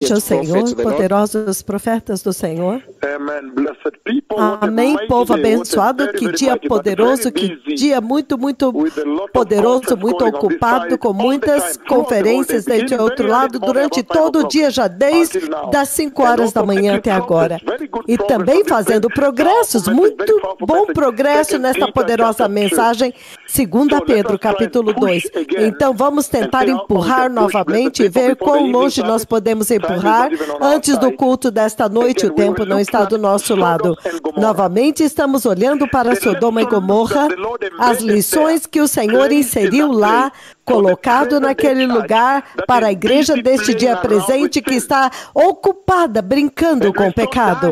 O Senhor, poderosos profetas do Senhor. Amém, povo abençoado. Que dia poderoso, que dia muito poderoso, muito ocupado, com muitas conferências deste outro lado, durante todo o dia, já desde as 5 horas da manhã até agora. E também fazendo progressos, muito bom progresso nesta poderosa mensagem, 2 Pedro, capítulo 2. Então, vamos tentar empurrar novamente e ver quão longe nós podemos empurrar antes do culto desta noite. O tempo não está do nosso lado. Novamente estamos olhando para Sodoma e Gomorra, as lições que o Senhor inseriu lá, colocado naquele lugar para a igreja deste dia presente que está ocupada, brincando com o pecado.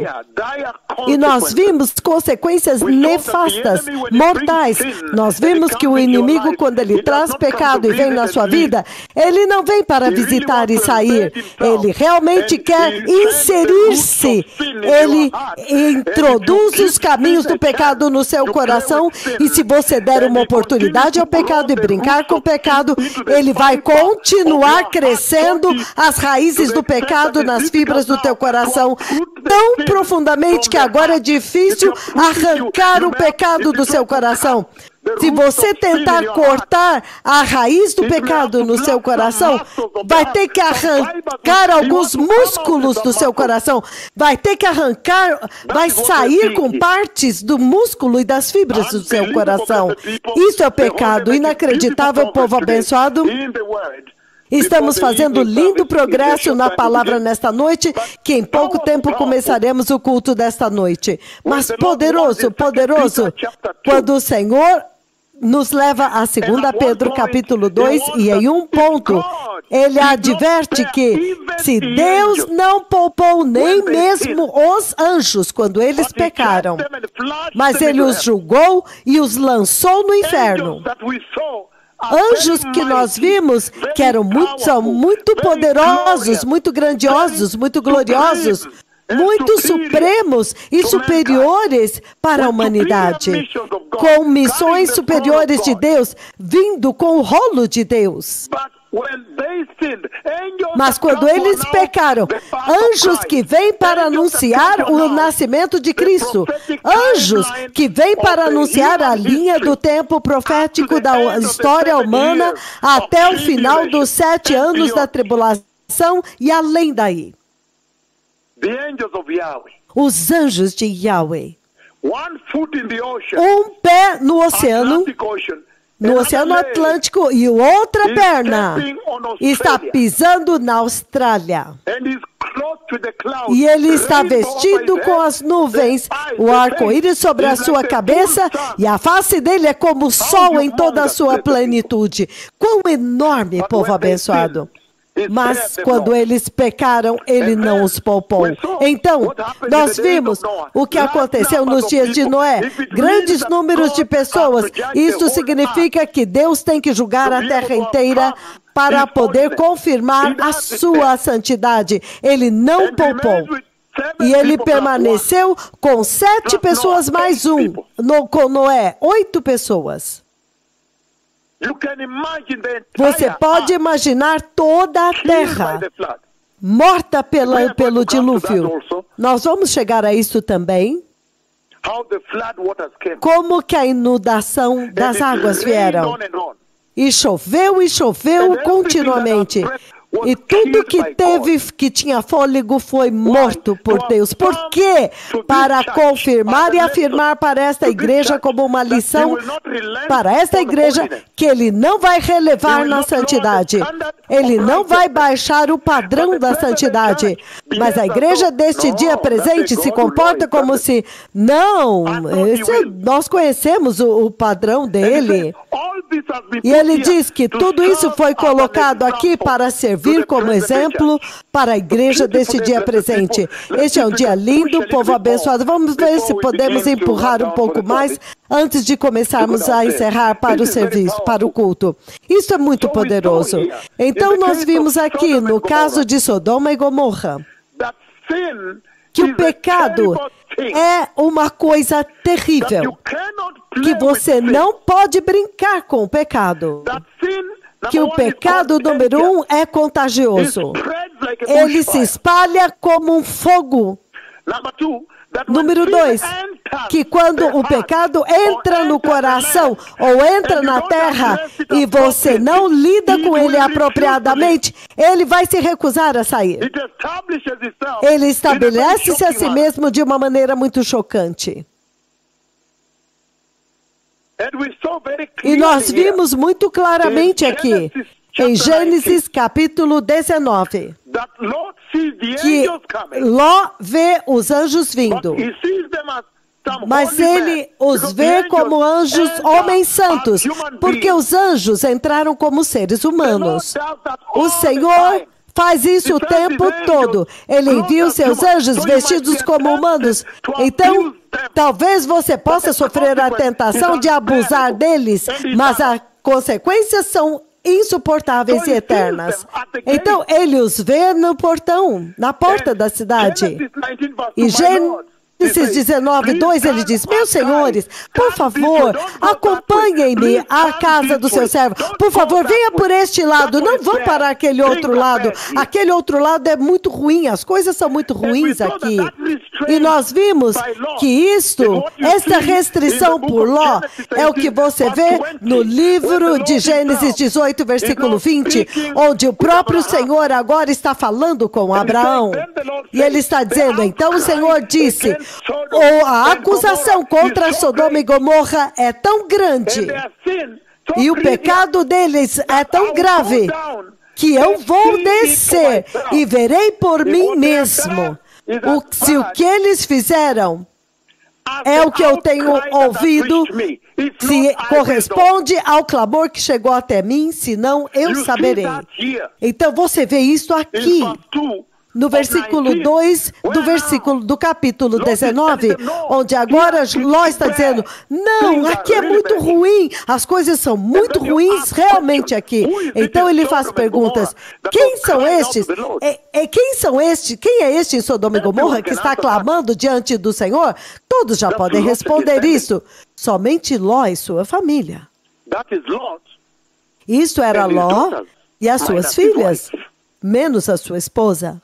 E nós vimos consequências nefastas, mortais. Nós vimos que o inimigo, quando ele traz pecado e vem na sua vida, ele não vem para visitar e sair. Ele realmente quer inserir-se. Ele introduz os caminhos do pecado no seu coração, e se você der uma oportunidade ao pecado e brincar com o pecado, ele vai continuar crescendo as raízes do pecado nas fibras do teu coração tão profundamente que agora é difícil arrancar o pecado do seu coração. Se você tentar cortar a raiz do pecado no seu coração, vai ter que arrancar alguns músculos do seu coração. Vai ter que arrancar, vai sair com partes do músculo e das fibras do seu coração. Isso é o pecado inacreditável, povo abençoado. Estamos fazendo lindo progresso na palavra nesta noite, que em pouco tempo começaremos o culto desta noite. Mas poderoso, quando o Senhor nos leva a 2 Pedro capítulo 2, e em um ponto, ele adverte que se Deus não poupou nem mesmo os anjos quando eles pecaram, mas ele os julgou e os lançou no inferno. Anjos que nós vimos que são muito poderosos, muito grandiosos, muito gloriosos, muito supremos e superiores para a humanidade, com missões superiores de Deus, vindo com o rolo de Deus. Mas quando eles pecaram, anjos que vêm para anunciar o nascimento de Cristo, anjos que vêm para anunciar a linha do tempo profético da história humana até o final dos 7 anos da tribulação e além daí. Os anjos de Yahweh. Um pé no oceano Atlântico, e outra perna está pisando na Austrália. E ele está vestido com as nuvens, o arco-íris sobre a sua cabeça, e a face dele é como o sol em toda a sua plenitude. Quão enorme, povo abençoado! Mas quando eles pecaram, ele não os poupou. Então, nós vimos o que aconteceu nos dias de Noé. Grandes números de pessoas. Isso significa que Deus tem que julgar a terra inteira para poder confirmar a sua santidade. Ele não poupou. E ele permaneceu com 7 pessoas mais um. Com Noé, 8 pessoas. Você pode imaginar toda a terra morta pelo dilúvio. Nós vamos chegar a isso também. Como que a inundação das águas vieram. E choveu continuamente. E tudo que tinha fôlego foi morto por Deus. Por quê? Para confirmar e afirmar para esta igreja como uma lição, para esta igreja, que ele não vai relevar na santidade. Ele não vai baixar o padrão da santidade. Mas a igreja deste dia presente se comporta como se, não, nós conhecemos o padrão dele. E ele diz que tudo isso foi colocado aqui para servir como exemplo para a igreja deste dia presente. Este é um dia lindo, povo abençoado. Vamos ver se podemos empurrar um pouco mais antes de começarmos a encerrar para o serviço, para o culto. Isso é muito poderoso. Então nós vimos aqui, no caso de Sodoma e Gomorra, que o pecado é uma coisa terrível, que você não pode brincar com o pecado. que o pecado número 1 é contagioso. Ele se espalha como um fogo. Número 2, que quando o pecado entra no coração ou entra na terra e você não lida com ele apropriadamente, ele vai se recusar a sair. Ele estabelece-se a si mesmo de uma maneira muito chocante. E nós vimos muito claramente aqui, em Gênesis capítulo 19, que Ló vê os anjos vindo, mas ele os vê como anjos, homens santos, porque os anjos entraram como seres humanos. O Senhor faz isso o tempo todo. Ele envia os seus anjos vestidos como humanos. Então, talvez você possa sofrer a tentação de abusar deles, mas as consequências são insuportáveis e eternas. Então, ele os vê no portão, na porta da cidade. E Gênesis 19, 2, ele diz: meus senhores, por favor, acompanhem-me à casa do seu servo. Por favor, venha por este lado, não vão para aquele outro lado. Aquele outro lado é muito ruim, as coisas são muito ruins aqui. E nós vimos que esta restrição por Ló é o que você vê no livro de Gênesis 18, versículo 20, onde o próprio Senhor agora está falando com Abraão. E ele está dizendo: então o Senhor disse, a acusação contra Sodoma e Gomorra é tão grande e o pecado deles é tão grave que eu vou descer e verei por mim mesmo se o que eles fizeram é o que eu tenho ouvido, se corresponde ao clamor que chegou até mim, senão eu saberei. Então você vê isso aqui. No versículo 2 do capítulo 19, onde agora Ló está dizendo: não, aqui é muito ruim, as coisas são muito ruins realmente aqui. Então ele faz perguntas: quem são estes? Quem são estes? Quem é este em Sodoma e Gomorra que está clamando diante do Senhor? Todos já podem responder isso. Somente Ló e sua família. Isso era Ló e as suas filhas, menos a sua esposa.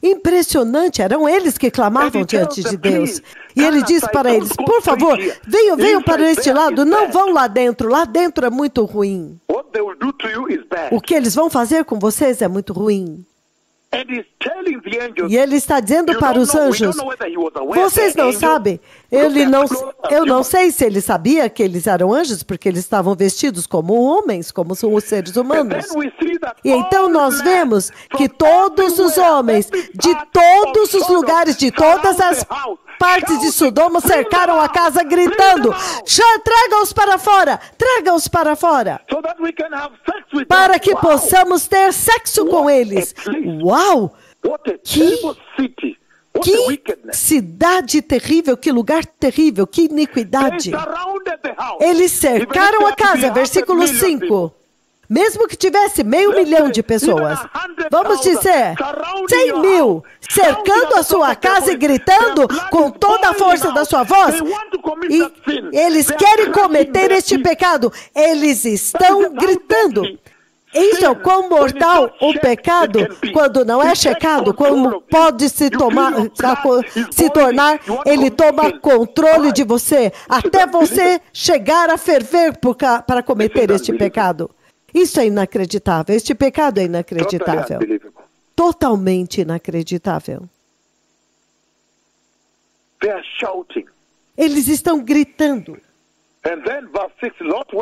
Impressionante, eram eles que clamavam diante de Deus. E ele diz para eles: por favor, venham para este lado, não vão lá dentro é muito ruim. O que eles vão fazer com vocês é muito ruim. E ele está dizendo para os anjos: vocês não sabem, eu não sei se ele sabia que eles eram anjos, porque eles estavam vestidos como homens, como são os seres humanos. E então nós vemos que todos os homens, de todos os lugares, de todas as partes de Sodoma, cercaram a casa gritando: traga-os para fora, traga-os para fora, para que possamos ter sexo com eles. Uau! Que cidade terrível, que lugar terrível, que iniquidade. Eles cercaram a casa, versículo 5. Mesmo que tivesse 500 mil de pessoas, vamos dizer 100 mil, cercando a sua casa e gritando com toda a força da sua voz, e eles querem cometer este pecado, eles estão gritando. Isso é o quão mortal o pecado, quando não é checado, como pode se tornar, ele toma controle de você, até você chegar a ferver para cometer este pecado. Isso é inacreditável, este pecado é inacreditável. Totalmente inacreditável. Eles estão gritando.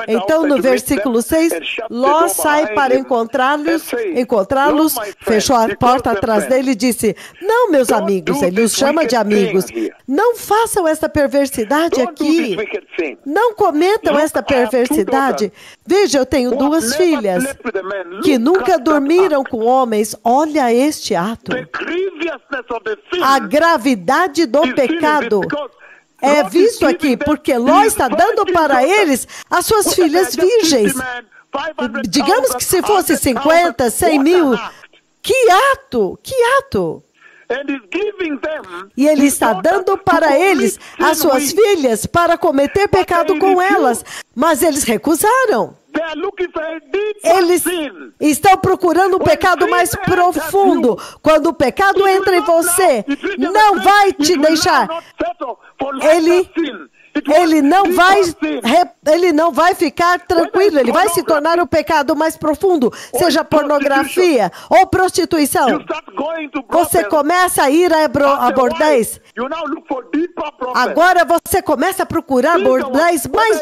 Então, no versículo 6, Ló sai para encontrá-los, fechou a porta atrás dele e disse: não, meus amigos, ele os chama de amigos, não façam esta perversidade aqui, não cometam esta perversidade. Veja, eu tenho 2 filhas que nunca dormiram com homens. Olha este ato, a gravidade do pecado. É visto aqui, porque Ló está dando para eles as suas filhas virgens. Digamos que se fosse 50, 100 mil. Que ato! Que ato! E Ele está dando para eles as suas filhas para cometer pecado com elas, mas eles recusaram. Eles estão procurando um pecado mais profundo. Quando o pecado entra em você, não vai te deixar. Ele não vai ficar tranquilo, ele vai se tornar um pecado mais profundo, seja pornografia ou prostituição. Você começa a ir a bordéis. Agora você começa a procurar bordéis mais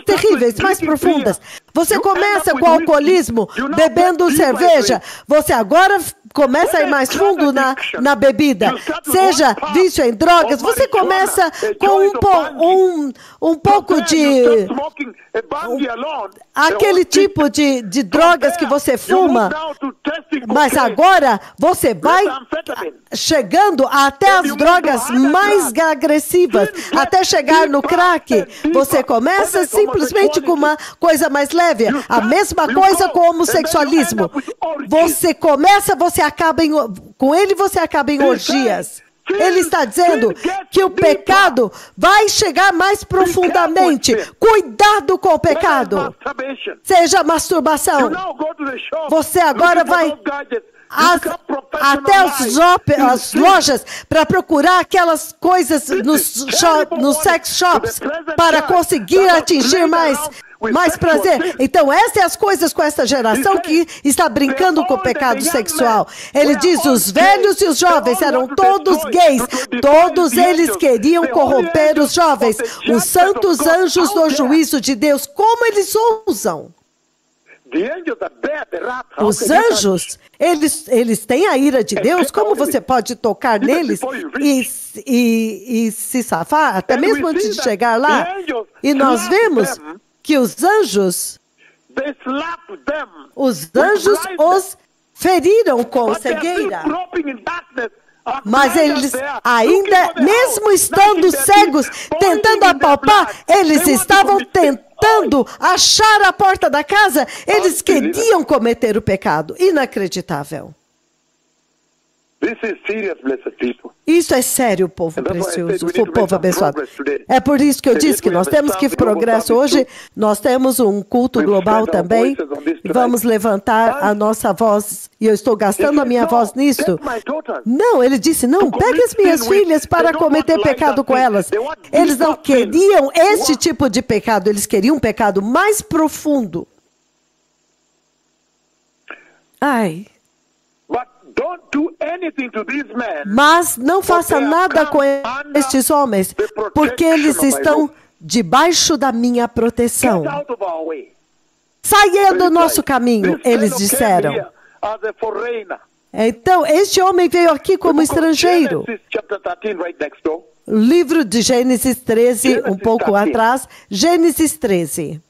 terríveis, mais profundas. Você começa com o alcoolismo, bebendo cerveja. Você agora começa a ir mais fundo na bebida. Seja vício em drogas, você começa com um pouco de... aquele tipo de drogas que você fuma. Mas agora você vai chegando até as drogas mais agressivas, até chegar no crack. Você começa simplesmente com uma coisa mais leve. A mesma coisa com o homossexualismo. Você começa, você acaba você acaba em orgias. Ele está dizendo que o pecado vai chegar mais profundamente. Cuidado com o pecado. Seja masturbação. Você agora vai até as lojas para procurar aquelas coisas nos sex shops para conseguir atingir mais prazer. Então, essas são as coisas com essa geração que está brincando com o pecado sexual. Ele diz, os velhos e os jovens eram todos gays. Todos eles queriam corromper os jovens. Os santos anjos do juízo de Deus, como eles ousam? Os anjos, eles têm a ira de Deus. Como você pode tocar neles e se safar, até mesmo antes de chegar lá? E nós vemos que os anjos os feriram com cegueira. Mas eles ainda, mesmo estando cegos, tentando apalpar, eles estavam tentando achar a porta da casa. Eles queriam cometer o pecado. Inacreditável. Isso é sério, povo precioso, povo abençoado. É por isso que eu disse que nós temos que progresso. Hoje nós temos um culto global também. Vamos levantar a nossa voz. E eu estou gastando a minha voz nisso. Não, ele disse, não, pegue as minhas filhas para cometer pecado com elas. Eles não queriam este tipo de pecado. Eles queriam um pecado mais profundo. Ai. Mas não faça nada com estes homens, porque eles estão debaixo da minha proteção. Saia do nosso caminho, eles disseram. Então, este homem veio aqui como estrangeiro. Livro de Gênesis 13, um pouco atrás. Gênesis 13.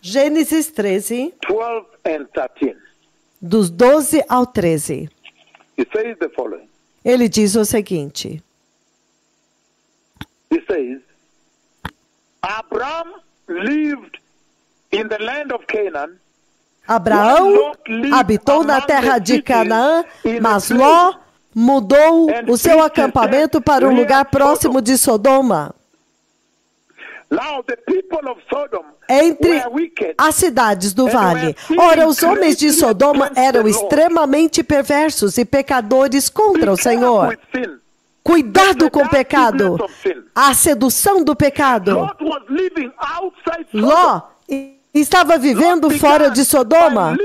Gênesis 13, dos 12 ao 13. Ele diz o seguinte. Abraão habitou na terra de Canaã, mas Ló mudou o seu acampamento para um lugar próximo de Sodoma. Entre as cidades do vale. Ora, os homens de Sodoma eram extremamente perversos e pecadores contra o Senhor. Cuidado com o pecado. A sedução do pecado. Ló estava vivendo fora de Sodoma.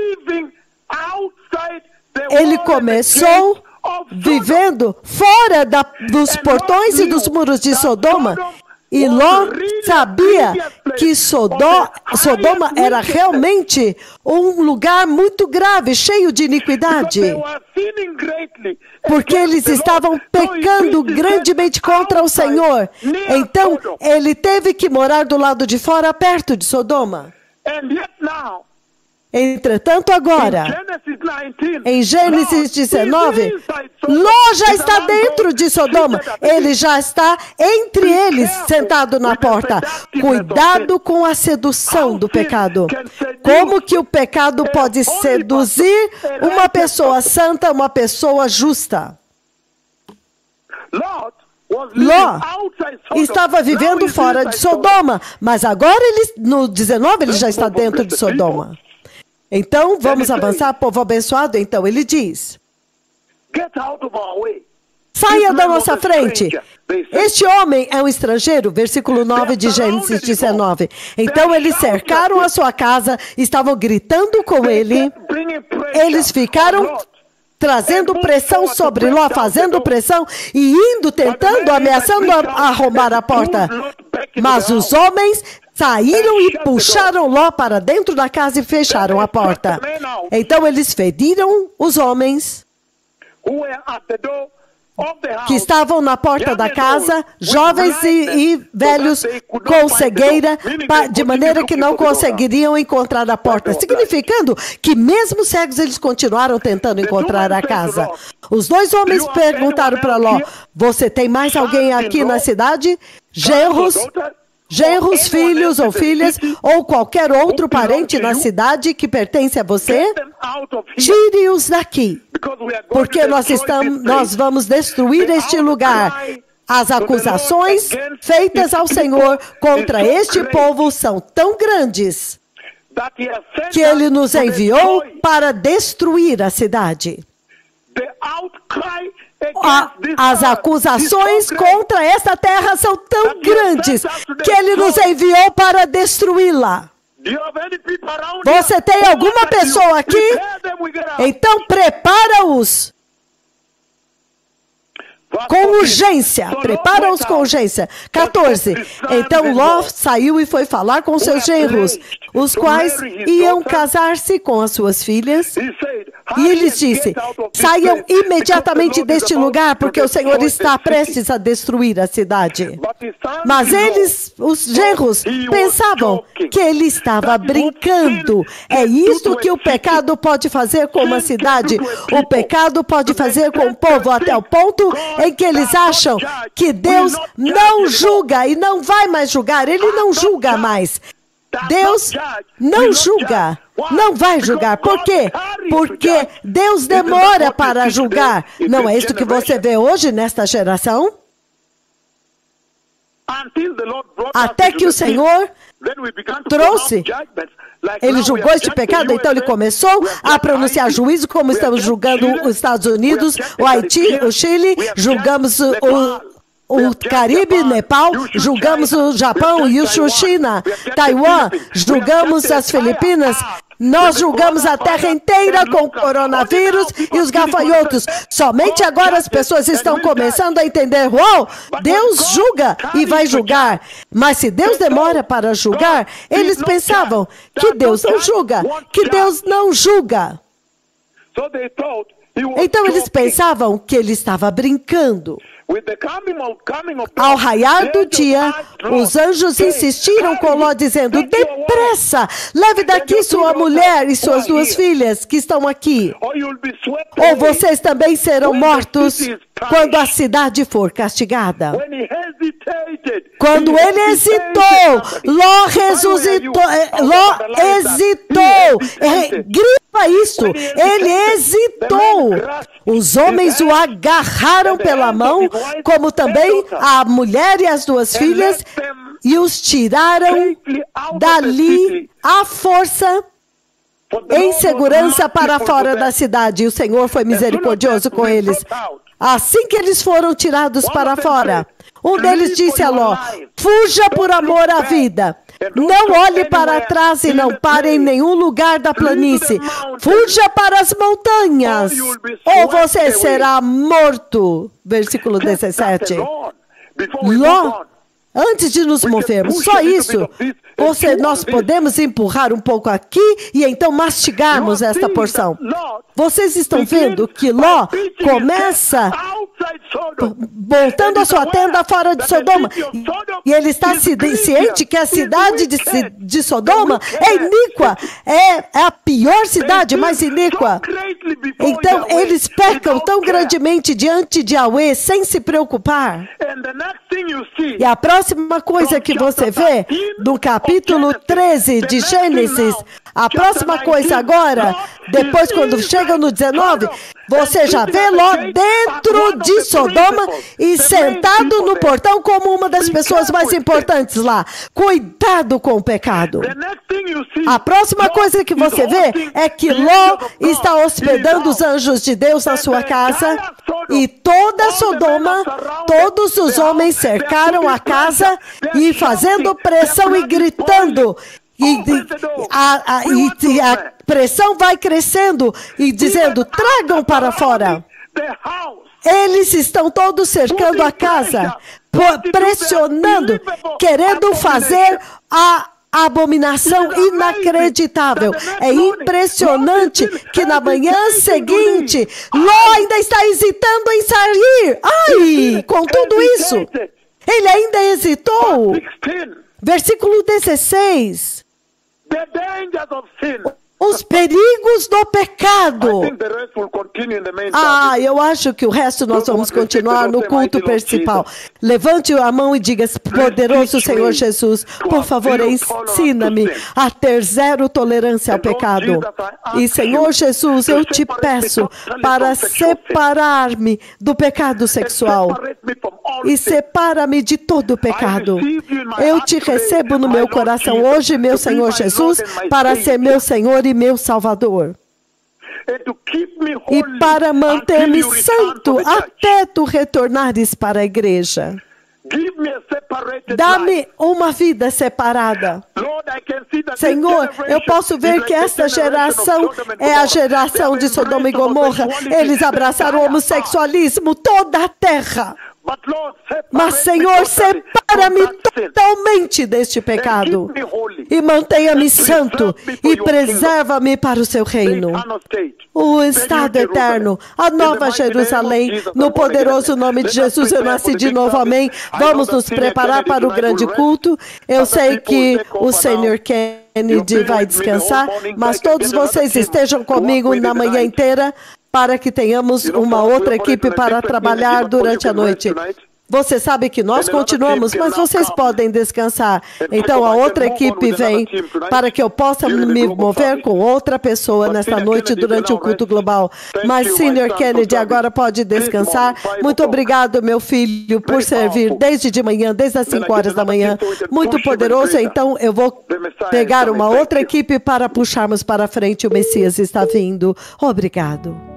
Ele começou vivendo fora dos portões e dos muros de Sodoma. E Ló sabia que Sodoma era realmente um lugar muito grave, cheio de iniquidade. Porque eles estavam pecando grandemente contra o Senhor. Então, ele teve que morar do lado de fora, perto de Sodoma. Entretanto, agora, em Gênesis 19, Ló já está dentro de Sodoma. Ele já está entre eles, sentado na porta. Cuidado com a sedução do pecado. Como que o pecado pode seduzir uma pessoa santa, uma pessoa justa? Ló estava vivendo fora de Sodoma, mas agora no 19 ele já está dentro de Sodoma. Então, vamos avançar, povo abençoado. Então, ele diz: saia da nossa frente. Este homem é um estrangeiro, versículo 9 de Gênesis 19. Então, eles cercaram a sua casa, estavam gritando com ele. Eles ficaram trazendo pressão sobre Ló, fazendo pressão e indo, tentando, ameaçando arrombar a porta. Mas os homens saíram e puxaram Ló para dentro da casa e fecharam a porta. Então eles feriram os homens que estavam na porta da casa, jovens e velhos com cegueira, de maneira que não conseguiriam encontrar a porta, significando que mesmo cegos eles continuaram tentando encontrar a casa. Os dois homens perguntaram para Ló: você tem mais alguém aqui na cidade? Genros, filhos ou filhas, ou qualquer outro parente na cidade que pertence a você? Tire-os daqui, porque nós vamos destruir este lugar. As acusações feitas ao Senhor contra este povo são tão grandes que ele nos enviou para destruir a cidade. As acusações contra esta terra são tão grandes que ele nos enviou para destruí-la. Você tem alguma pessoa aqui? Então prepara-os com urgência. Prepara-os com urgência. 14. Então Ló saiu e foi falar com seus genros, os quais iam casar-se com as suas filhas. E ele disse: saiam imediatamente deste lugar, porque o Senhor está prestes a destruir a cidade. Mas eles, os genros, pensavam que ele estava brincando. É isso que o pecado pode fazer com uma cidade. O pecado pode fazer com o povo, até o ponto em que eles acham que Deus não julga e não vai mais julgar. Ele não julga mais. Deus não julga, não vai julgar. Por quê? Porque Deus demora para julgar. Não é isso que você vê hoje nesta geração? Até que o Senhor trouxe, ele julgou este pecado, então ele começou a pronunciar juízo, como estamos julgando os Estados Unidos, o Haiti, o Chile, julgamos o Caribe, Nepal, julgamos o Japão, China, Taiwan, julgamos as Filipinas. Nós julgamos a terra inteira com o coronavírus e os gafanhotos. Somente agora as pessoas estão começando a entender: uau, Deus julga e vai julgar. Mas se Deus demora para julgar, eles pensavam que Deus não julga, que Deus não julga. Então eles pensavam que ele estava brincando. Ao raiar do dia, os anjos insistiram com Ló, dizendo: depressa, leve daqui sua mulher e suas duas filhas que estão aqui, ou vocês também serão mortos quando a cidade for castigada. Quando ele hesitou, Ló hesitou. Grifa isso. Ele hesitou. Os homens o agarraram pela mão, como também a mulher e as duas filhas, e os tiraram dali à força, em segurança, para fora da cidade. E o Senhor foi misericordioso com eles. Assim que eles foram tirados para fora, um deles disse a Ló: fuja por amor à vida. Não olhe para trás e não pare em nenhum lugar da planície. Fuja para as montanhas, ou você será morto. Versículo 17. Ló, antes de nos movermos, só isso, nós podemos empurrar um pouco aqui e então mastigarmos esta porção. Vocês estão vendo que Ló começa montando a sua tenda fora de Sodoma. E ele está ciente que a cidade de Sodoma é iníqua, é a pior cidade, mais iníqua. Então, eles pecam tão grandemente diante de Yahweh, sem se preocupar. E a próxima coisa que você vê, no capítulo 13 de Gênesis, a próxima coisa agora, depois quando chega no 19, você já vê Ló dentro de Sodoma e sentado no portão como uma das pessoas mais importantes lá. Cuidado com o pecado. A próxima coisa que você vê é que Ló está hospedando os anjos de Deus na sua casa e toda Sodoma, todos os homens cercaram a casa e fazendo pressão e gritando. E a pressão vai crescendo e dizendo, tragam para fora. Eles estão todos cercando a casa, pressionando, querendo fazer a abominação inacreditável. É impressionante que na manhã seguinte, Ló ainda está hesitando em sair. Ai, com tudo isso, ele ainda hesitou. Versículo 16. Os perigos do pecado. Eu acho que o resto nós vamos continuar no culto principal. Levante a mão e diga, poderoso Senhor Jesus, por favor, ensina-me a ter zero tolerância ao pecado. E Senhor Jesus, eu te peço para separar-me do pecado sexual. E separa-me de todo o pecado. Eu te recebo no meu coração hoje, meu Senhor Jesus, para ser meu Senhor e meu Salvador. E para manter-me santo até tu retornares para a igreja. Dá-me uma vida separada. Senhor, eu posso ver que esta geração é a geração de Sodoma e Gomorra. Eles abraçaram o homossexualismo, toda a terra. Mas, Senhor, separa-me totalmente deste pecado e mantenha-me santo e preserva-me para o seu reino. O estado eterno, a nova Jerusalém, no poderoso nome de Jesus, eu nasci de novo, amém. Vamos nos preparar para o grande culto. Eu sei que o Senhor Kennedy vai descansar, mas todos vocês estejam comigo na manhã inteira, para que tenhamos uma outra equipe para trabalhar durante a noite. Você sabe que nós continuamos, mas vocês podem descansar. Então a outra equipe vem para que eu possa me mover com outra pessoa nesta noite durante o culto global. Mas Sr. Kennedy agora pode descansar. Muito obrigado, meu filho, por servir desde de manhã, desde as 5 horas da manhã. Muito poderoso. Então eu vou pegar uma outra equipe para puxarmos para frente. O Messias está vindo. Obrigado.